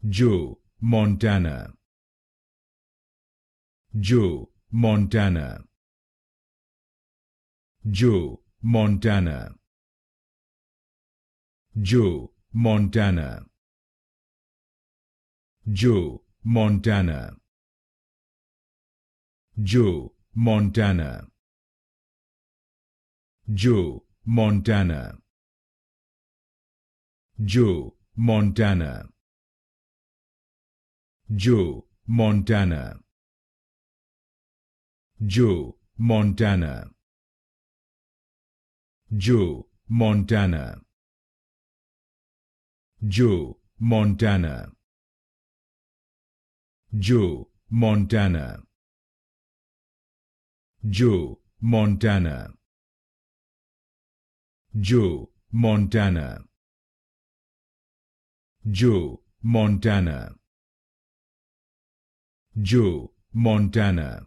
Joe, Montana. Joe, Montana. Joe, Montana. Joe, Montana. Joe, Montana. Joe, Montana. Joe, Montana. Joe, Montana. Joe, Montana. Joe, Montana. Joe, Montana. Joe, Montana. Joe, Montana. Joe, Montana. Joe, Montana. Joe, Montana. Joe, Montana.